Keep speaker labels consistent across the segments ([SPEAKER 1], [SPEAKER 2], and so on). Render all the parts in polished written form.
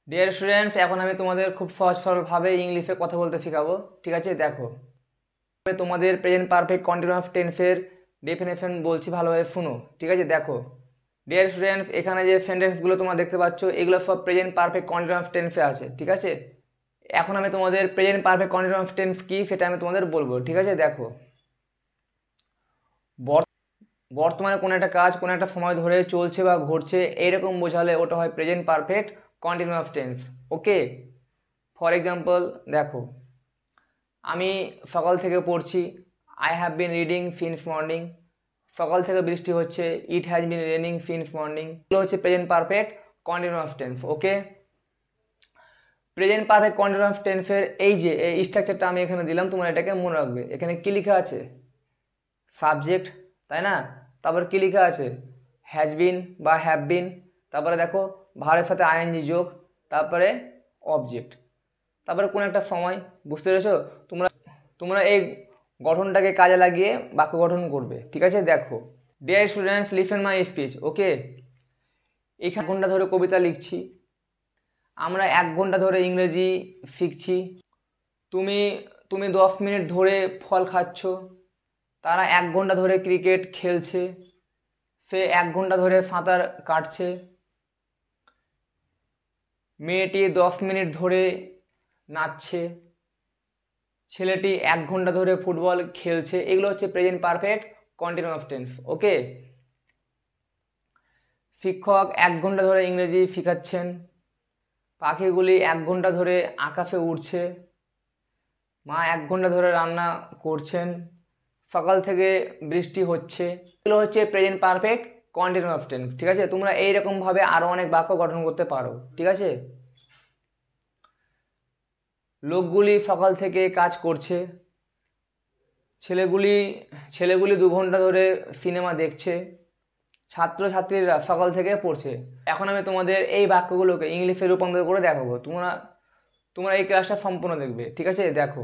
[SPEAKER 1] Dear students, এখন আমি তোমাদের খুব সহজ সরলভাবে ইংলিশে কথা বলতে শেখাবো। ঠিক আছে, দেখো আমি তোমাদের প্রেজেন্ট পারফেক্ট কন্টিনিউয়াস টেন্সের ডেফিনেশন বলছি, ভালোভাবে শুনো। ঠিক আছে, দেখো ডিয়ার স্টুডেন্টস, এখানে যে সেন্টেন্সগুলো তোমরা দেখতে পাচ্ছ এগুলো সব প্রেজেন্ট পারফেক্ট কন্টিনিউয়াস টেন্সে আছে। ঠিক আছে, এখন আমি তোমাদের প্রেজেন্ট পারফেক্ট কন্টিনিউয়াস টেন্স কি সেটা আমি তোমাদের বলবো। ঠিক আছে, দেখো বর্তমানে কোনো একটা কাজ কোনো একটা সময় ধরে চলছে বা ঘটছে, এইরকম বোঝালে ওটা হয় present perfect continuous tense. Okay, for example দেখো, আমি সকাল থেকে পড়ছি, I have been reading since morning. সকাল থেকে বৃষ্টি হচ্ছে, it has been raining since morning. এগুলো হচ্ছে প্রেজেন্ট পারফেক্ট কন্টিনিউয়াস টেন্স। ওকে, প্রেজেন্ট পারফেক্ট কন্টিনিউয়াস টেন্সের এই যে এই স্ট্রাকচারটা আমি এখানে দিলাম, তোমরা এটাকে মনে রাখবে। এখানে কি লেখা আছে? সাবজেক্ট, তাই না? তারপর কি লেখা আছে? হ্যাজ বিন বা হ্যাভ বিন। তারপরে দেখো ভার্বের সাথে আইএনজি যোগ, তারপরে অবজেক্ট, তারপরে কোন একটা সময়। বুঝতে পেরেছো? তোমরা তোমরা এই গঠনটাকে কাজে লাগিয়ে বাক্য গঠন করবে। ঠিক আছে, দেখো dear students, listen my speech. Okay, এখানে 1 ঘন্টা ধরে কবিতা লিখছি, আমরা 1 ঘন্টা ধরে ইংরেজি শিখছি, তুমি তুমি 10 মিনিট ধরে ফল খাচ্ছ, তারা 1 ঘন্টা ধরে ক্রিকেট খেলছে, সে 1 ঘন্টা ধরে সাঁতার কাটছে, মেয়েটি 10 মিনিট ধরে নাচছে, ছেলেটি 1 ঘন্টা ধরে ফুটবল খেলছে। এগুলো হচ্ছে প্রেজেন্ট পারফেক্ট কন্টিনিউয়াস টেন্স। ওকে, শিক্ষক 1 ঘন্টা ধরে ইংরেজি শেখাচ্ছেন, পাখিগুলি 1 ঘন্টা ধরে আকাশে উড়ছে, মা 1 ঘন্টা ধরে রান্না করছেন, সকাল থেকে বৃষ্টি হচ্ছে। এগুলো হচ্ছে প্রেজেন্ট পারফেক্ট কন্টিনিউয়াস টেন্স। ঠিক আছে, তোমরা এইরকমভাবে আরও অনেক বাক্য গঠন করতে পারো। ঠিক আছে, লোকগুলি সকাল থেকে কাজ করছে, ছেলেগুলি ছেলেগুলি 2 ঘন্টা ধরে সিনেমা দেখছে, ছাত্রছাত্রীরা সকাল থেকে পড়ছে। এখন আমি তোমাদের এই বাক্যগুলোকে ইংলিশে রূপান্তর করে দেখাবো। তোমরা তোমরা এই ক্লাসটা সম্পূর্ণ দেখবে। ঠিক আছে, দেখো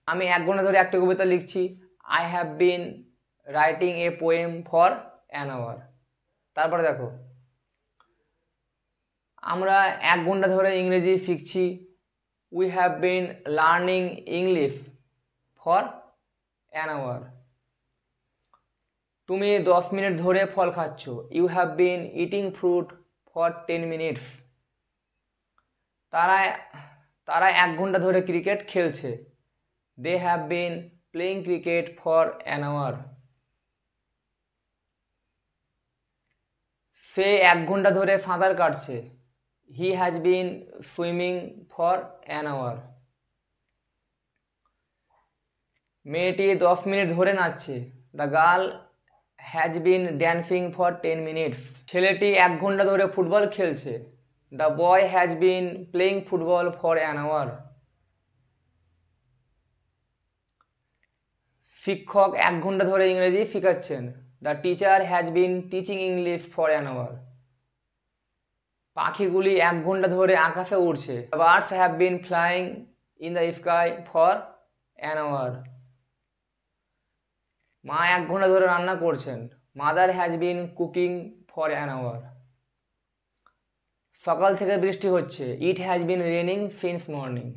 [SPEAKER 1] আমি 1 ঘন্টা ধরে একটা কবিতা লিখছি, I have been writing a poem for an hour. তারপরে দেখো আমরা 1 ঘন্টা ধরে ইংরেজি শিখছি, we have been learning English for an hour. তুমি 10 মিনিট ধরে ফল খাচ্ছ, you have been eating fruit for 10 minutes. তারা তারা 1 ঘন্টা ধরে ক্রিকেট খেলছে, they have been playing cricket for an hour. সে 1 ঘন্টা ধরে সাঁতার কাটছে, he has been swimming for an hour. মেয়েটি 10 মিনিট ধরে নাচছে, the girl has been dancing for 10 minutes. ছেলেটি 1 ঘন্টা ধরে ফুটবল খেলছে, the boy has been playing football for an hour. শিক্ষক 1 ঘন্টা ধরে ইংরেজি শেখাচ্ছেন, the teacher has been teaching English for an hour. পাখিগুলি 1 ঘন্টা ধরে আকাশে উড়ছে, the birds have been flying in the sky for an hour. মা 1 ঘন্টা ধরে রান্না করছেন, mother has bin cooking for an hour. সকাল থেকে বৃষ্টি হচ্ছে, it has been raining since morning.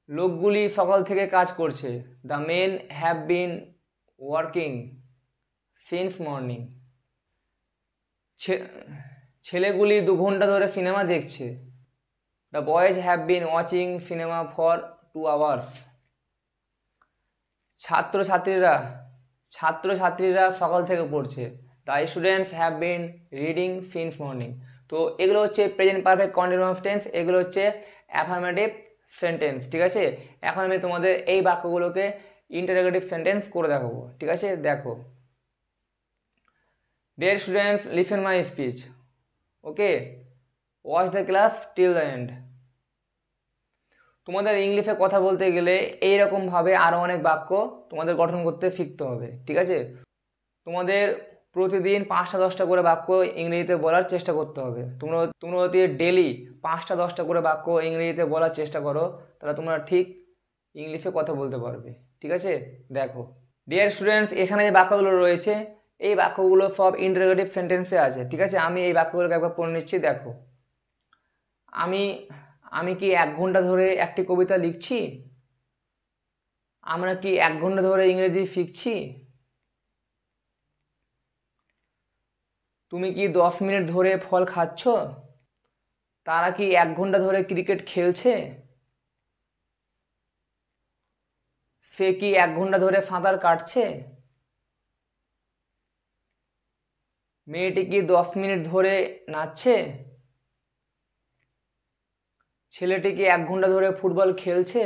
[SPEAKER 1] লোকগুলি সকাল থেকে কাজ করছে, the men have been working since morning. ছেলেগুলি 2 ঘন্টা ধরে সিনেমা দেখছে, the boys have been watching cinema for 2 hours. ছাত্রছাত্রীরা সকাল থেকে পড়ছে, the students have been reading since morning. তো এগুলো হচ্ছে প্রেজেন্ট পারফেক্ট কন্টিনিউয়াস টেন্স, এগুলো হচ্ছে অ্যাফার্মেটিভ সেন্টেন্স। ঠিক আছে, এখন আমি তোমাদের এই বাক্যগুলোকে ইন্টারোগেটিভ সেন্টেন্স করে দেখাবো। ঠিক আছে, দেখো dear students, listen my speech. Okay, watch the class till the end. তোমাদের ইংলিশে কথা বলতে গেলে এইরকমভাবে আরও অনেক বাক্য তোমাদের গঠন করতে শিখতে হবে। ঠিক আছে, তোমাদের প্রতিদিন 5টা 10টা করে বাক্য ইংরেজিতে বলার চেষ্টা করতে হবে। তোমরা যদি ডেলি 5টা 10টা করে বাক্য ইংরেজিতে বলার চেষ্টা করো, তাহলে তোমরা ঠিক ইংলিশে কথা বলতে পারবে। ঠিক আছে, দেখো ডিয়ার স্টুডেন্টস, এখানে যে বাক্যগুলো রয়েছে এই বাক্যগুলো সব ইন্টারোগেটিভ সেন্টেন্সে আছে, ঠিক আছে। আমি এই বাক্যগুলোকে একবার পড়ে নিচ্ছি, দেখো। আমি আমি কি 1 ঘন্টা ধরে একটি কবিতা লিখছি? আমরা কি 1 ঘন্টা ধরে ইংরেজি শিখছি? তুমি কি 10 মিনিট ধরে ফল খাচ্ছ? তারা কি 1 ঘন্টা ধরে ক্রিকেট খেলছে? সে কি 1 ঘন্টা ধরে সাঁতার কাটছে? মেয়েটি কি 10 মিনিট ধরে নাচছে? ছেলেটি কি 1 ঘন্টা ধরে ফুটবল খেলছে?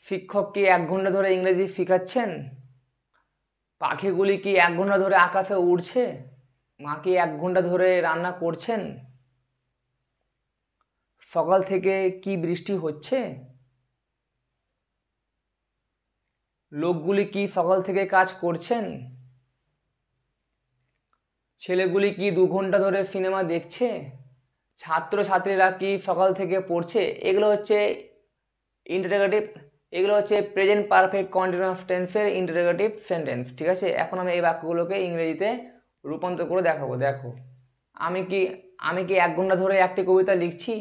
[SPEAKER 1] শিক্ষক কি 1 ঘন্টা ধরে ইংরেজি শেখাচ্ছেন? পাখিগুলি কি 1 ঘন্টা ধরে আকাশে উড়ছে? মা কি 1 ঘন্টা ধরে রান্না করছেন? সকাল থেকে কি বৃষ্টি হচ্ছে? লোকগুলি কি সকাল থেকে কাজ করছেন? ছেলেগুলি কি 2 ঘন্টা ধরে সিনেমা দেখছে? ছাত্রছাত্রীরা কি সকাল থেকে পড়ছে? এগুলো হচ্ছে ইন্টারোগেটিভ, এগুলো হচ্ছে প্রেজেন্ট পারফেক্ট কন্টিনিউয়াস টেন্সের ইন্টারোগেটিভ সেন্টেন্স, ঠিক আছে। এখন আমি এই বাক্যগুলোকে ইংরেজিতে রূপান্তর করে দেখাবো, দেখো। আমি কি আমি কি 1 ঘন্টা ধরে একটি কবিতা লিখছি?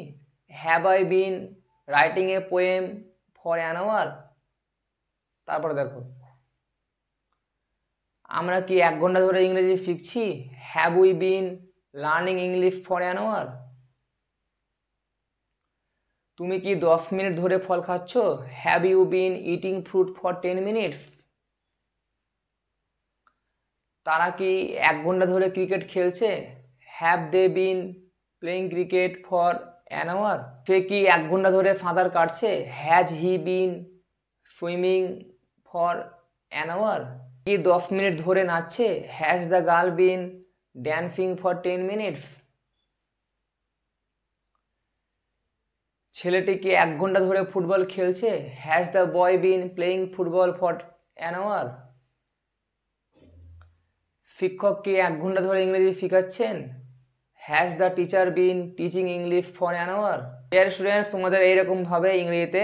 [SPEAKER 1] Have I been writing a poem for an hour? তারপরে দেখো, আমরা কি 1 ঘন্টা ধরে ইংরেজি শিখছি? Have we been learning English for an hour? তুমি কি 10 মিনিট ধরে ফল খাচ্ছ? Have you been eating fruit for 10 minutes? তারা কি 1 ঘন্টা ধরে ক্রিকেট খেলছে? Have they been playing cricket for an hour? সে কি 1 ঘন্টা ধরে সাঁতার কাটছে? Has he bin swimming for an hour? কি 10 মিনিট ধরে নাচছে? Has the girl been dancing for 10 minutes? ছেলেটি কি 1 ঘন্টা ধরে ফুটবল খেলছে? Has the boy been playing football for an hour? শিক্ষক কি 1 ঘন্টা ধরে ইংরেজি শেখাচ্ছেন? Has the teacher been teaching English for an hour? Dear students, তোমাদের এইরকমভাবে ইংরেজিতে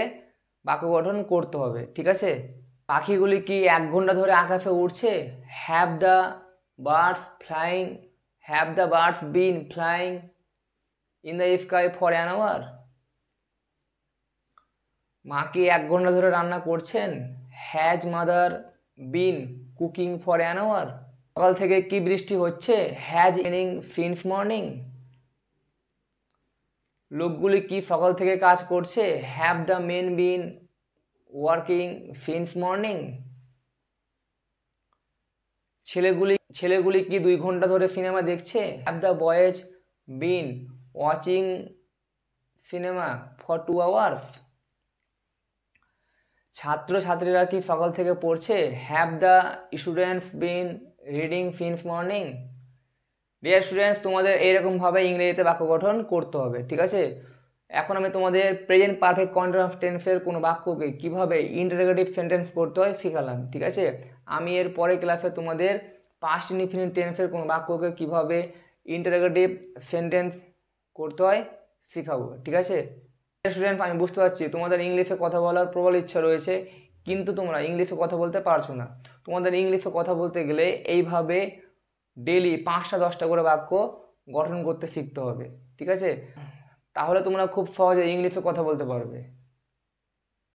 [SPEAKER 1] বাক্য গঠন করতে হবে, ঠিক আছে। পাখিগুলি কি 1 ঘন্টা ধরে আকাশে উড়ছে? Have the birds flying have the birds been flying in the sky for an hour? মা কি 1 ঘন্টা ধরে রান্না করছেন? Has mother been cooking for an hour? সকাল থেকে কি বৃষ্টি হচ্ছে? হ্যাজ ইনিং সিন্স মর্নিং? লোকগুলি কি সকাল থেকে কাজ করছে? Have the men been working since morning? ছেলেগুলি কি 2 ঘন্টা ধরে সিনেমা দেখছে? Have the boys been watching cinema for 2 hours? ছাত্রছাত্রীরা কি সকাল থেকে পড়ছে? Have the students bin reading since morning? Deer students, তোমাদের এইরকমভাবে ইংরেজিতে বাক্য গঠন করতে হবে, ঠিক আছে। এখন আমি তোমাদের প্রেজেন্ট পারফেক্ট কন্টিনিউয়াস টেন্সের কোনো বাক্যকে কিভাবে ইন্টারোগেটিভ সেন্টেন্স করতে হয় শেখালাম, ঠিক আছে। আমি এর পরের ক্লাসে তোমাদের পাস্ট ইনডিফিনিট টেন্সের কোনো বাক্যকে কিভাবে ইন্টারোগেটিভ সেন্টেন্স করতে হয় শেখাবো, ঠিক আছে। স্টুডেন্ট, আমি বুঝতে পারছি তোমাদের ইংলিশে কথা বলার প্রবল ইচ্ছা রয়েছে, কিন্তু তোমরা ইংলিশে কথা বলতে পারছো না। তোমাদের ইংলিশে কথা বলতে গেলে এইভাবে ডেলি 5টা 10টা করে বাক্য গঠন করতে শিখতে হবে, ঠিক আছে। তাহলে তোমরা খুব সহজে ইংলিশে কথা বলতে পারবে।